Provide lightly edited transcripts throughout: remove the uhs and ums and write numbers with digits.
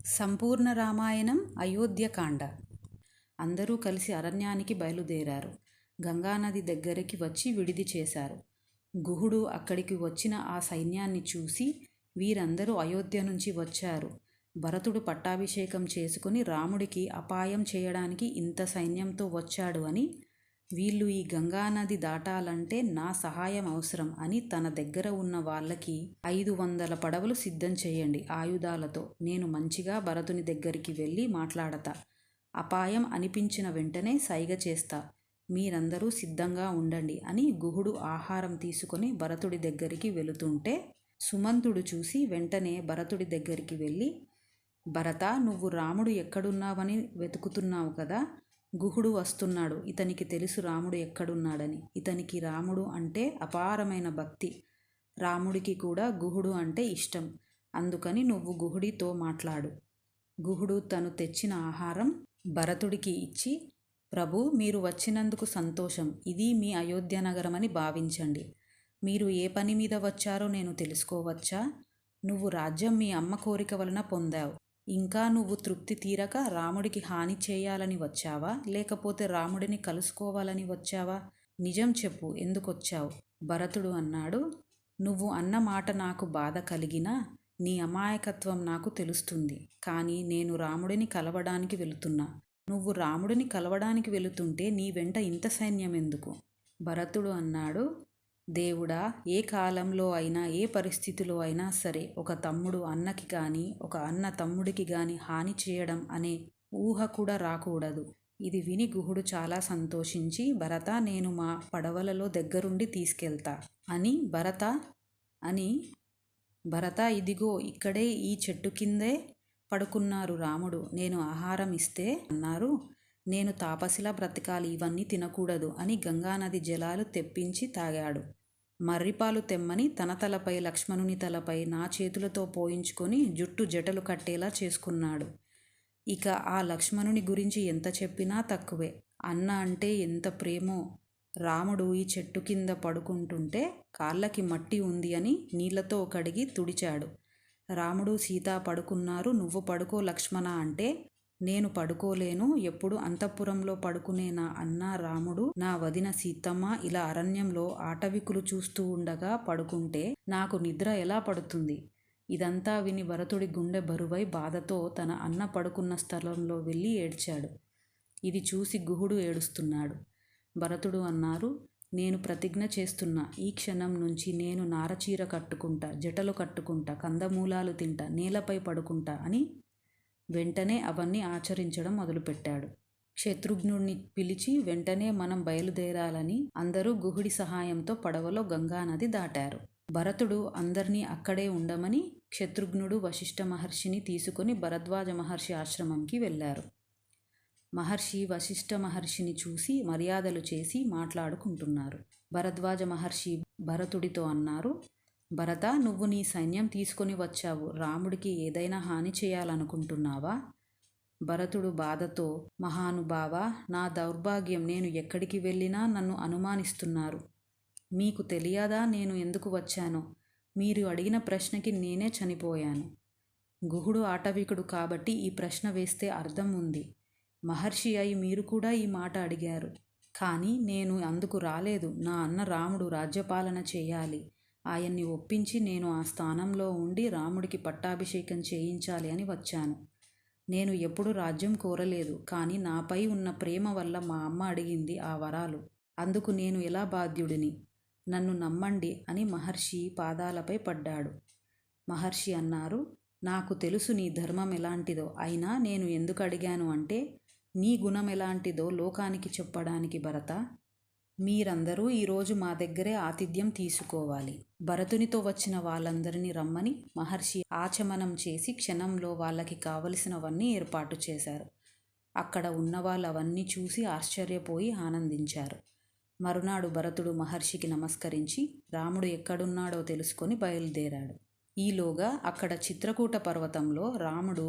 సంపూర్ణ రామాయణం అయోధ్యకాండ. అందరూ కలిసి అరణ్యానికి బయలుదేరారు. గంగానది దగ్గరికి వచ్చి విడిది చేశారు. గుహుడు అక్కడికి వచ్చిన ఆ సైన్యాన్ని చూసి, వీరందరూ అయోధ్య నుంచి వచ్చారు. భరతుడు పట్టాభిషేకం చేసుకుని రాముడికి అపాయం చేయడానికి ఇంత సైన్యంతో వచ్చాడు అని, వీళ్ళు ఈ గంగానది దాటాలంటే నా సహాయం అవసరం అని తన దగ్గర ఉన్న వాళ్ళకి 500 పడవలు సిద్ధం చేయండి ఆయుధాలతో. నేను మంచిగా భరతుని దగ్గరికి వెళ్ళి మాట్లాడతా. అపాయం అనిపించిన వెంటనే సైగ చేస్తా. మీరందరూ సిద్ధంగా ఉండండి అని గుహుడు ఆహారం తీసుకొని భరతుడి దగ్గరికి వెళుతుంటే, సుమంతుడు చూసి వెంటనే భరతుడి దగ్గరికి వెళ్ళి, భరత, నువ్వు రాముడు ఎక్కడున్నావని వెతుకుతున్నావు కదా, గుహుడు వస్తున్నాడు. ఇతనికి తెలుసు రాముడు ఎక్కడున్నాడని. ఇతనికి రాముడు అంటే అపారమైన భక్తి. రాముడికి కూడా గుహుడు అంటే ఇష్టం. అందుకని నువ్వు గుహుడితో మాట్లాడు. గుహుడు తను తెచ్చిన ఆహారం భరతుడికి ఇచ్చి, ప్రభు, మీరు వచ్చినందుకు సంతోషం. ఇది మీ అయోధ్య నగరమని భావించండి. మీరు ఏ పని మీద వచ్చారో నేను తెలుసుకోవచ్చా? నువ్వు రాజ్యం మీ అమ్మ కోరిక వలన పొందావు. ఇంకా నువ్వు తృప్తి తీరక రాముడికి హాని చేయాలని వచ్చావా, లేకపోతే రాముడిని కలుసుకోవాలని వచ్చావా? నిజం చెప్పు, ఎందుకొచ్చావు? భరతుడు అన్నాడు, నువ్వు అన్న మాట నాకు బాధ కలిగినా నీ అమాయకత్వం నాకు తెలుస్తుంది. కానీ నేను రాముడిని కలవడానికి వెళుతున్నా. నువ్వు రాముడిని కలవడానికి వెళుతుంటే నీ వెంట ఇంత సైన్యం ఎందుకు? భరతుడు అన్నాడు, దేవుడా, ఏ కాలంలో అయినా ఏ పరిస్థితిలో అయినా సరే ఒక తమ్ముడు అన్నకి కానీ ఒక అన్న తమ్ముడికి కానీ హాని చేయడం అనే ఊహ కూడా రాకూడదు. ఇది విని గుహుడు చాలా సంతోషించి, భరత, నేను మా పడవలలో దగ్గరుండి తీసుకెళ్తా అని భరత, ఇదిగో ఇక్కడే ఈ చెట్టు కిందే పడుకున్నారు రాముడు. నేను ఆహారం ఇస్తే అన్నారు, నేను తాపసిలా బ్రతకాలి, ఇవన్నీ తినకూడదు అని గంగానది జలాలు తెప్పించి తాగాడు. మర్రిపాలు తెమ్మని తన తలపై లక్ష్మణుని తలపై నా చేతులతో పోయించుకొని జుట్టు జటలు కట్టేలా చేసుకున్నాడు. ఇక ఆ లక్ష్మణుని గురించి ఎంత చెప్పినా తక్కువే. అన్న అంటే ఎంత ప్రేమో. రాముడు ఈ చెట్టు కింద పడుకుంటుంటే కాళ్ళకి మట్టి ఉంది అని నీళ్లతో కడిగి తుడిచాడు. రాముడు సీత పడుకున్నారు, నువ్వు పడుకో లక్ష్మణ అంటే, నేను పడుకోలేను, ఎప్పుడు అంతఃపురంలో పడుకునే నా అన్న రాముడు, నా వదిన సీతమ్మ ఇలా అరణ్యంలో ఆటవికులు చూస్తూ ఉండగా పడుకుంటే నాకు నిద్ర ఎలా పడుతుంది? ఇదంతా విని భరతుడి గుండె బరువై బాధతో తన అన్న పడుకున్న స్థలంలో వెళ్ళి ఏడ్చాడు. ఇది చూసి గుహుడు ఏడుస్తున్నాడు. భరతుడు అన్నారు, నేను ప్రతిజ్ఞ చేస్తున్నా, ఈ క్షణం నుంచి నేను నారచీర కట్టుకుంటా, జటలు కట్టుకుంటా, కందమూలాలు తింటా, నేలపై పడుకుంటా అని వెంటనే అవన్నీ ఆచరించడం మొదలుపెట్టాడు. శత్రుఘ్నుడిని పిలిచి వెంటనే మనం బయలుదేరాలని అందరూ గుహుడి సహాయంతో పడవలో గంగానది దాటారు. భరతుడు అందరినీ అక్కడే ఉండమని శత్రుఘ్నుడు వశిష్ఠ మహర్షిని తీసుకొని భరద్వాజ మహర్షి ఆశ్రమంకి వెళ్ళారు. మహర్షి వశిష్ఠ మహర్షిని చూసి మర్యాదలు చేసి మాట్లాడుకుంటున్నారు. భరద్వాజ మహర్షి భరతుడితో అన్నారు, భరత, నువ్వు నీ సైన్యం తీసుకొని వచ్చావు. రాముడికి ఏదైనా హాని చేయాలనుకుంటున్నావా? భరతుడు బాధతో, మహానుభావ, నా దౌర్భాగ్యం, నేను ఎక్కడికి వెళ్ళినా నన్ను అనుమానిస్తున్నారు. మీకు తెలియదా నేను ఎందుకు వచ్చానో? మీరు అడిగిన ప్రశ్నకి నేనే చనిపోయాను. గుహుడు ఆటవికుడు కాబట్టి ఈ ప్రశ్న వేస్తే అర్థం ఉంది. మహర్షి అయి మీరు కూడా ఈ మాట అడిగారు. కానీ నేను అందుకు రాలేదు. నా అన్న రాముడు రాజ్యపాలన చేయాలి. ఆయన్ని ఒప్పించి నేను ఆ స్థానంలో ఉండి రాముడికి పట్టాభిషేకం చేయించాలి అని వచ్చాను. నేను ఎప్పుడు రాజ్యం కోరలేదు. కానీ నాపై ఉన్న ప్రేమ వల్ల మా అమ్మ అడిగింది ఆ వరాలు. అందుకు నేను ఎలా బాధ్యుడిని? నన్ను నమ్మండి అని మహర్షి పాదాలపై పడ్డాడు. మహర్షి అన్నారు, నాకు తెలుసు నీ ధర్మం ఎలాంటిదో. అయినా నేను ఎందుకు అడిగాను అంటే, నీ గుణం ఎలాంటిదో లోకానికి చెప్పడానికి. భరత, మీరందరూ ఈరోజు మా దగ్గరే ఆతిథ్యం తీసుకోవాలి. భరతునితో వచ్చిన వాళ్ళందరినీ రమ్మని మహర్షి ఆచమనం చేసి క్షణంలో వాళ్ళకి కావలసినవన్నీ ఏర్పాటు చేశారు. అక్కడ ఉన్న వాళ్ళు అవన్నీ చూసి ఆశ్చర్యపోయి ఆనందించారు. మరునాడు భరతుడు మహర్షికి నమస్కరించి రాముడు ఎక్కడున్నాడో తెలుసుకొని బయలుదేరాడు. ఈలోగా అక్కడ చిత్రకూట పర్వతంలో రాముడు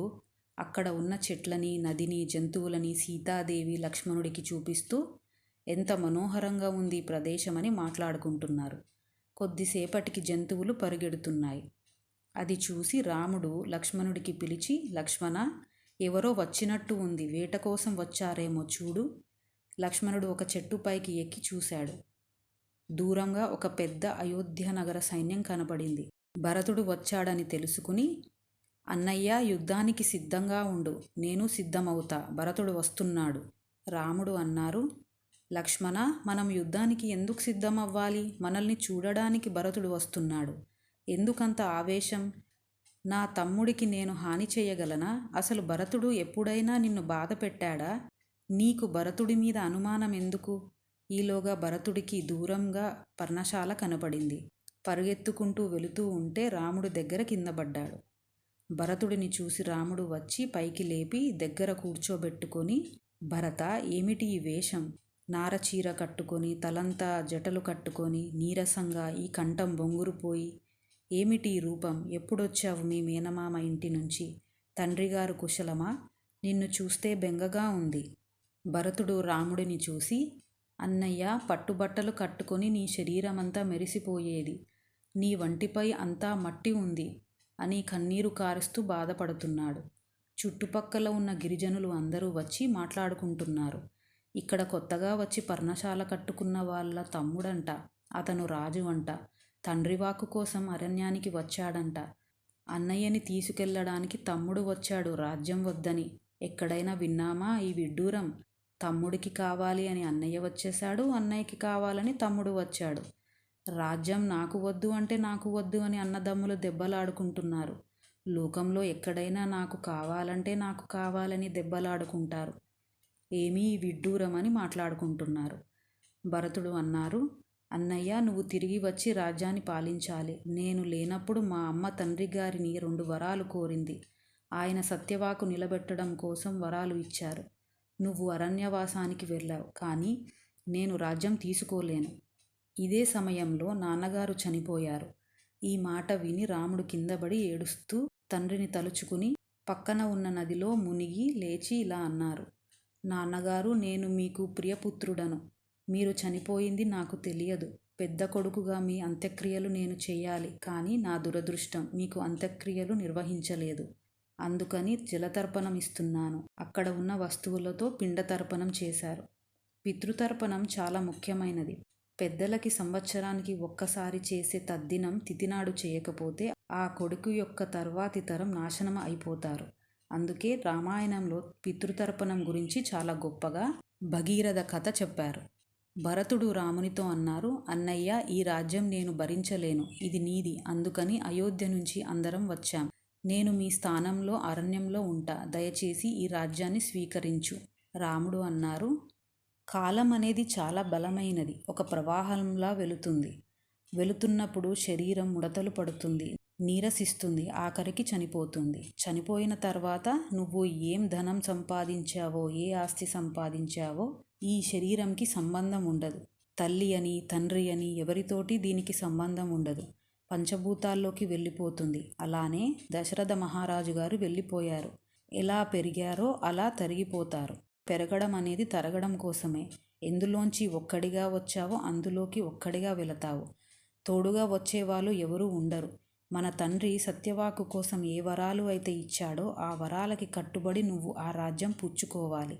అక్కడ ఉన్న చెట్లని, నదిని, జంతువులని సీతాదేవి లక్ష్మణుడికి చూపిస్తూ, ఎంత మనోహరంగా ఉంది ఈ ప్రదేశమని మాట్లాడుకుంటున్నారు. కొద్దిసేపటికి జంతువులు పరిగెడుతున్నాయి. అది చూసి రాముడు లక్ష్మణుడికి పిలిచి, లక్ష్మణ, ఎవరో వచ్చినట్టు ఉంది, వేట కోసం వచ్చారేమో చూడు. లక్ష్మణుడు ఒక చెట్టుపైకి ఎక్కి చూశాడు. దూరంగా ఒక పెద్ద అయోధ్య నగర సైన్యం కనపడింది. భరతుడు వచ్చాడని తెలుసుకుని, అన్నయ్య, యుద్ధానికి సిద్ధంగా ఉండు, నేను సిద్ధమవుతా, భరతుడు వస్తున్నాడు. రాముడు అన్నారు, లక్ష్మణ, మనం యుద్ధానికి ఎందుకు సిద్ధమవ్వాలి? మనల్ని చూడడానికి భరతుడు వస్తున్నాడు. ఎందుకంత ఆవేశం? నా తమ్ముడికి నేను హాని చేయగలనా? అసలు భరతుడు ఎప్పుడైనా నిన్ను బాధ పెట్టాడా? నీకు భరతుడి మీద అనుమానం ఎందుకు? ఈలోగా భరతుడికి దూరంగా పర్ణశాల కనపడింది. పరుగెత్తుకుంటూ వెళుతూ ఉంటే రాముడు దగ్గర కిందపడ్డాడు. భరతుడిని చూసి రాముడు వచ్చి పైకి లేపి దగ్గర కూర్చోబెట్టుకొని, భరత, ఏమిటి ఈ వేషం? నారచీర కట్టుకొని, తలంతా జటలు కట్టుకొని, నీరసంగా ఈ కంఠం బొంగురుపోయి, ఏమిటి ఈ రూపం? ఎప్పుడొచ్చావు మీ మేనమామ ఇంటి నుంచి? తండ్రిగారు కుశలమా? నిన్ను చూస్తే బెంగగా ఉంది. భరతుడు రాముడిని చూసి, అన్నయ్య, పట్టుబట్టలు కట్టుకొని నీ శరీరమంతా మెరిసిపోయేది, నీ వంటిపై అంతా మట్టి ఉంది అని కన్నీరు కారుస్తూ బాధపడుతున్నాడు. చుట్టుపక్కల ఉన్న గిరిజనులు అందరూ వచ్చి మాట్లాడుకుంటున్నారు. ఇక్కడ కొత్తగా వచ్చి పర్ణశాల కట్టుకున్న వాళ్ళ తమ్ముడంట, అతను రాజు అంట, తండ్రివాకు కోసం అరణ్యానికి వచ్చాడంట. అన్నయ్యని తీసుకెళ్లడానికి తమ్ముడు వచ్చాడు రాజ్యం వద్దని. ఎక్కడైనా విన్నామా ఈ విడ్డూరం? తమ్ముడికి కావాలి అని అన్నయ్య వచ్చేశాడు, అన్నయ్యకి కావాలని తమ్ముడు వచ్చాడు. రాజ్యం నాకు వద్దు అంటే నాకు వద్దు అని అన్నదమ్ములు దెబ్బలాడుకుంటున్నారు. లోకంలో ఎక్కడైనా నాకు కావాలంటే నాకు కావాలని దెబ్బలాడుకుంటారు. ఏమీ విడ్డూరమని మాట్లాడుకుంటున్నారు. భరతుడు అన్నారు, అన్నయ్య, నువ్వు తిరిగి వచ్చి రాజ్యాన్ని పాలించాలి. నేను లేనప్పుడు మా అమ్మ తండ్రి గారిని 2 వరాలు కోరింది. ఆయన సత్యవాకు నిలబెట్టడం కోసం వరాలు ఇచ్చారు. నువ్వు అరణ్యవాసానికి వెళ్ళావు, కానీ నేను రాజ్యం తీసుకోలేను. ఇదే సమయంలో నాన్నగారు చనిపోయారు. ఈ మాట విని రాముడు కిందపడి ఏడుస్తూ తండ్రిని తలుచుకుని పక్కన ఉన్న నదిలో మునిగి లేచి ఇలా అన్నారు, నాన్నగారు, నేను మీకు ప్రియపుత్రుడను. మీరు చనిపోయింది నాకు తెలియదు. పెద్ద కొడుకుగా మీ అంత్యక్రియలు నేను చేయాలి, కానీ నా దురదృష్టం మీకు అంత్యక్రియలు నిర్వహించలేదు. అందుకని జలతర్పణం ఇస్తున్నాను. అక్కడ ఉన్న వస్తువులతో పిండతర్పణం చేశారు. పితృతర్పణం చాలా ముఖ్యమైనది. పెద్దలకి సంవత్సరానికి ఒక్కసారి చేసే తద్దినం తిథినాడు చేయకపోతే ఆ కొడుకు యొక్క తర్వాతి తరం నాశనం అయిపోతారు. అందుకే రామాయణంలో పితృతర్పణం గురించి చాలా గొప్పగా భగీరథ కథ చెప్పారు. భరతుడు రామునితో అన్నారు, అన్నయ్య, ఈ రాజ్యం నేను భరించలేను, ఇది నీది. అందుకని అయోధ్య నుంచి అందరం వచ్చాం. నేను మీ స్థానంలో అరణ్యంలో ఉంటా. దయచేసి ఈ రాజ్యాన్ని స్వీకరించు. రాముడు అన్నారు, కాలం అనేది చాలా బలమైనది. ఒక ప్రవాహంలా వెళుతుంది. వెళుతున్నప్పుడు శరీరం ముడతలు పడుతుంది, నీరసిస్తుంది, ఆఖరికి చనిపోతుంది. చనిపోయిన తర్వాత నువ్వు ఏం ధనం సంపాదించావో, ఏ ఆస్తి సంపాదించావో ఈ శరీరంకి సంబంధం ఉండదు. తల్లి అని, తండ్రి అని ఎవరితోటి దీనికి సంబంధం ఉండదు. పంచభూతాల్లోకి వెళ్ళిపోతుంది. అలానే దశరథ మహారాజు గారు వెళ్ళిపోయారు. ఎలా పెరిగారో అలా తరిగిపోతారు. పెరగడం అనేది తరగడం కోసమే. ఎందులోంచి ఒక్కడిగా వచ్చావో అందులోకి ఒక్కడిగా వెళతావు. తోడుగా వచ్చేవాళ్ళు ఎవరూ ఉండరు. మన తండ్రి సత్యవాకు కోసం ఏ వరాలు అయితే ఇచ్చాడో ఆ వరాలకి కట్టుబడి నువ్వు ఆ రాజ్యం పుచ్చుకోవాలి.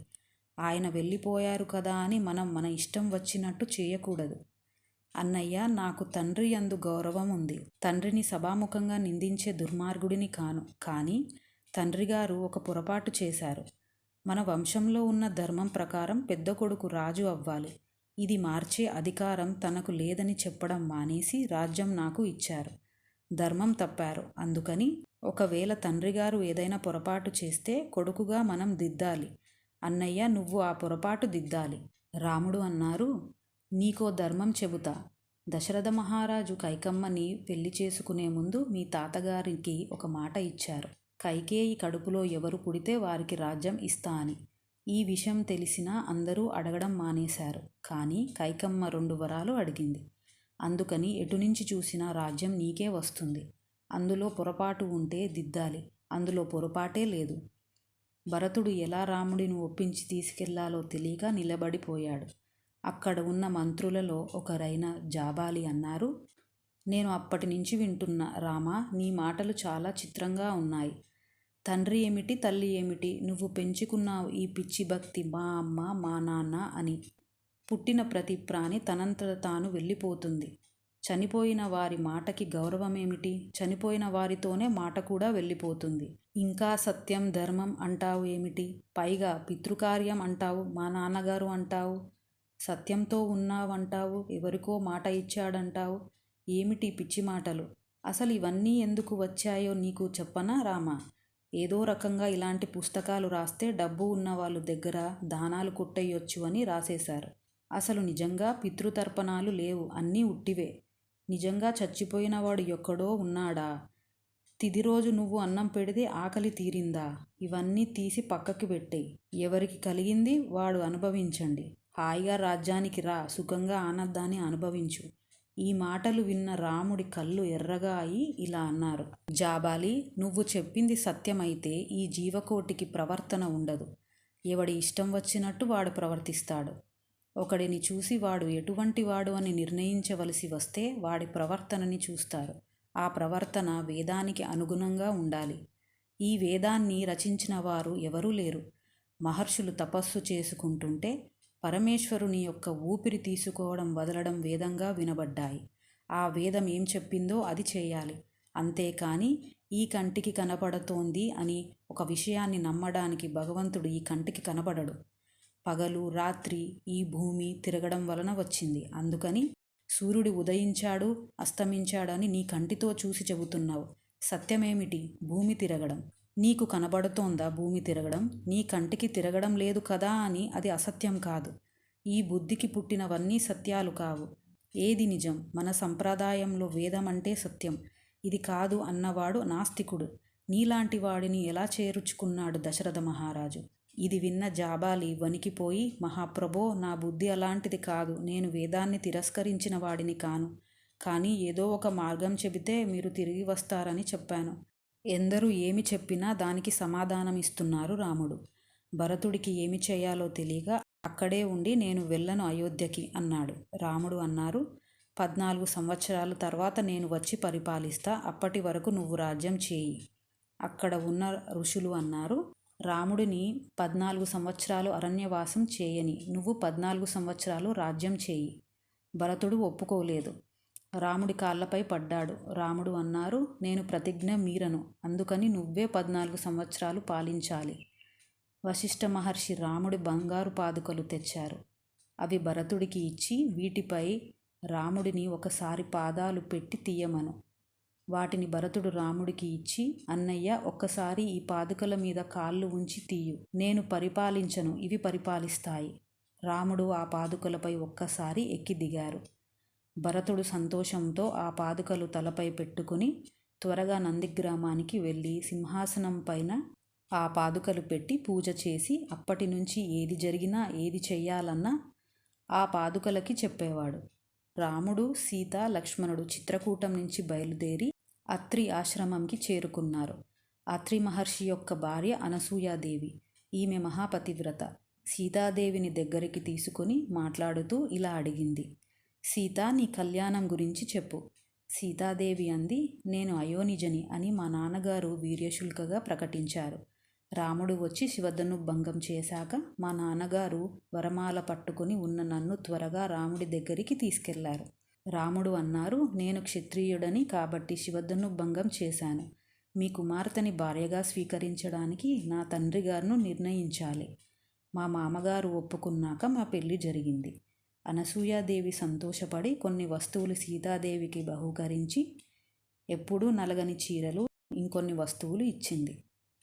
ఆయన వెళ్ళిపోయారు కదా అని మనం మన ఇష్టం వచ్చినట్టు చేయకూడదు. అన్నయ్య, నాకు తండ్రి యందు గౌరవం ఉంది. తండ్రిని సభాముఖంగా నిందించే దుర్మార్గుడిని కాను. కానీ తండ్రిగారు ఒక పొరపాటు చేశారు. మన వంశంలో ఉన్న ధర్మం ప్రకారం పెద్ద కొడుకు రాజు అవ్వాలి. ఇది మార్చే అధికారం తనకు లేదని చెప్పడం మానేసి రాజ్యం నాకు ఇచ్చారు. ధర్మం తప్పారు. అందుకని ఒకవేళ తండ్రిగారు ఏదైనా పొరపాటు చేస్తే కొడుకుగా మనం దిద్దాలి. అన్నయ్య, నువ్వు ఆ పొరపాటు దిద్దాలి. రాముడు అన్నారు, నీకో ధర్మం చెబుతా. దశరథ మహారాజు కైకమ్మని పెళ్లి చేసుకునే ముందు మీ తాతగారికి ఒక మాట ఇచ్చారు. కైకేయి కడుపులో ఎవరు పుడితే వారికి రాజ్యం ఇస్తా అని. ఈ విషయం తెలిసినా అందరూ అడగడం మానేశారు. కానీ కైకమ్మ 2 వరాలు అడిగింది. అందుకని ఎటునుంచి చూసినా రాజ్యం నీకే వస్తుంది. అందులో పొరపాటు ఉంటే దిద్దాలి. అందులో పొరపాటే లేదు. భరతుడు ఎలా రాముడిని ఒప్పించి తీసుకెళ్లాలో తెలియక నిలబడిపోయాడు. అక్కడ ఉన్న మంత్రులలో ఒకరైన జాబాలి అన్నారు, నేను అప్పటి నుంచి వింటున్నా రామా, నీ మాటలు చాలా చిత్రంగా ఉన్నాయి. తండ్రి ఏమిటి, తల్లి ఏమిటి, నువ్వు పెంచుకున్నావు ఈ పిచ్చి భక్తి మా అమ్మ మా నాన్న అని. పుట్టిన ప్రతి ప్రాణి తనంతట తాను వెళ్ళిపోతుంది. చనిపోయిన వారి మాటకి గౌరవమేమిటి? చనిపోయిన వారితోనే మాట కూడా వెళ్ళిపోతుంది. ఇంకా సత్యం ధర్మం అంటావు ఏమిటి? పైగా పితృకార్యం అంటావు, మా నాన్నగారు అంటావు, సత్యంతో ఉన్నావంటావు, ఎవరికో మాట ఇచ్చాడంటావు. ఏమిటి పిచ్చి మాటలు? అసలు ఇవన్నీ ఎందుకు వచ్చాయో నీకు చెప్పనా రామా? ఏదో రకంగా ఇలాంటి పుస్తకాలు రాస్తే డబ్బు ఉన్న వాళ్ళ దగ్గర దానాలు కొట్టేయొచ్చు అని రాసేశారు. అసలు నిజంగా పితృతర్పణాలు లేవు, అన్నీ ఉట్టివే. నిజంగా చచ్చిపోయినవాడు ఎక్కడో ఉన్నాడా? తిది రోజు నువ్వు అన్నం పెడితే ఆకలి తీరిందా? ఇవన్నీ తీసి పక్కకి పెట్టేయి. ఎవరికి కలిగింది వాడు అనుభవించండి. హాయిగా రాజ్యానికి రా, సుఖంగా ఆనందాన్ని అనుభవించు. ఈ మాటలు విన్న రాముడి కళ్ళు ఎర్రగా అయి ఇలా అన్నారు. జాబాలి, నువ్వు చెప్పింది సత్యమైతే ఈ జీవకోటికి ప్రవర్తన ఉండదు. ఎవడి ఇష్టం వచ్చినట్టు వాడు ప్రవర్తిస్తాడు. ఒకడిని చూసి వాడు ఎటువంటి వాడు అని నిర్ణయించవలసి వస్తే వాడి ప్రవర్తనని చూస్తారు. ఆ ప్రవర్తన వేదానికి అనుగుణంగా ఉండాలి. ఈ వేదాన్ని రచించిన వారు ఎవరూ లేరు. మహర్షులు తపస్సు చేసుకుంటుంటే పరమేశ్వరుని యొక్క ఊపిరి తీసుకోవడం వదలడం వేదంగా వినబడ్డాయి. ఆ వేదం ఏం చెప్పిందో అది చేయాలి. అంతేకాని ఈ కంటికి కనపడుతోంది అని ఒక విషయాన్ని నమ్మడానికి భగవంతుడు ఈ కంటికి కనబడడు. పగలు రాత్రి ఈ భూమి తిరగడం వలన వచ్చింది. అందుకని సూర్యుడు ఉదయించాడు అస్తమించాడని నీ కంటితో చూసి చెబుతున్నావు. సత్యమేమిటి? భూమి తిరగడం. నీకు కనబడుతోందా భూమి తిరగడం? నీ కంటికి తిరగడం లేదు కదా అని అది అసత్యం కాదు. ఈ బుద్ధికి పుట్టినవన్నీ సత్యాలు కావు. ఏది నిజం? మన సంప్రదాయంలో వేదం అంటే సత్యం, ఇది కాదు అన్నవాడు నాస్తికుడు. నీలాంటి వాడిని ఎలా చేరుచుకున్నాడు దశరథ మహారాజు? ఇది విన్న జాబాలి వణికిపోయి, మహాప్రభో, నా బుద్ధి అలాంటిది కాదు. నేను వేదాన్ని తిరస్కరించిన వాడిని కాను. కానీ ఏదో ఒక మార్గం చెబితే మీరు తిరిగి వస్తారని చెప్పాను. ఎందరూ ఏమి చెప్పినా దానికి సమాధానమిస్తున్నారు రాముడు. భరతుడికి ఏమి చేయాలో తెలియక అక్కడే ఉండి నేను వెళ్ళను అయోధ్యకి అన్నాడు. రాముడు అన్నారు, 14 సంవత్సరాల తర్వాత నేను వచ్చి పరిపాలిస్తా. అప్పటి వరకు నువ్వు రాజ్యం చేయి. అక్కడ ఉన్న ఋషులు అన్నారు, రాముడిని 14 సంవత్సరాలు అరణ్యవాసం చేయని, నువ్వు 14 సంవత్సరాలు రాజ్యం చేయి. భరతుడు ఒప్పుకోలేదు. రాముడి కాళ్ళపై పడ్డాడు. రాముడు అన్నారు, నేను ప్రతిజ్ఞ మీరను, అందుకని నువ్వే 14 సంవత్సరాలు పాలించాలి. వశిష్ఠ మహర్షి రాముడి బంగారు పాదుకలు తెచ్చారు. అవి భరతుడికి ఇచ్చి, వీటిపై రాముడిని ఒకసారి పాదాలు పెట్టి తీయమను. వాటిని భరతుడు రాముడికి ఇచ్చి, అన్నయ్య, ఒక్కసారి ఈ పాదుకల మీద కాళ్ళు ఉంచి తీయు. నేను పరిపాలించను, ఇవి పరిపాలిస్తాయి. రాముడు ఆ పాదుకలపై ఒక్కసారి ఎక్కి దిగారు. భరతుడు సంతోషంతో ఆ పాదుకలు తలపై పెట్టుకుని త్వరగా నందిగ్రామానికి వెళ్ళి సింహాసనం పైన ఆ పాదుకలు పెట్టి పూజ చేసి అప్పటి నుంచి ఏది జరిగినా ఏది చెయ్యాలన్నా ఆ పాదుకలకి చెప్పేవాడు. రాముడు, సీత, లక్ష్మణుడు చిత్రకూటం నుంచి బయలుదేరి అత్రి ఆశ్రమంకి చేరుకున్నారు. అత్రి మహర్షి యొక్క భార్య అనసూయాదేవి. ఈమె మహాపతివ్రత. సీతాదేవిని దగ్గరికి తీసుకొని మాట్లాడుతూ ఇలా అడిగింది, సీత, నీ కళ్యాణం గురించి చెప్పు. సీతాదేవి అంది, నేను అయోనిజని అని మా నాన్నగారు వీర్యశుల్కగా ప్రకటించారు. రాముడు వచ్చి శివధను భంగం చేశాక మా నాన్నగారు వరమాల పట్టుకుని ఉన్న నన్ను త్వరగా రాముడి దగ్గరికి తీసుకెళ్లారు. రాముడు అన్నారు, నేను క్షత్రియుడని కాబట్టి శివధను భంగం చేశాను. మీ కుమార్తెని భార్యగా స్వీకరించడానికి నా తండ్రి గారును నిర్ణయించాలి. మా మామగారు ఒప్పుకున్నాక మా పెళ్లి జరిగింది. అనసూయాదేవి సంతోషపడి కొన్ని వస్తువులు సీతాదేవికి బహూకరించి ఎప్పుడూ నలగని చీరలు, ఇంకొన్ని వస్తువులు ఇచ్చింది.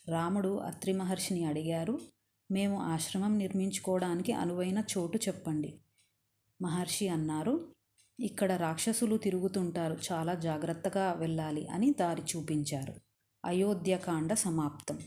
రాముడు అత్రి మహర్షిని అడిగారు, మేము ఆశ్రమం నిర్మించుకోవడానికి అనువైన చోటు చెప్పండి. మహర్షి అన్నారు, ఇక్కడ రాక్షసులు తిరుగుతుంటారు, చాలా జాగ్రత్తగా వెళ్ళాలి అని దారి చూపించారు. అయోధ్యకాండ సమాప్తం.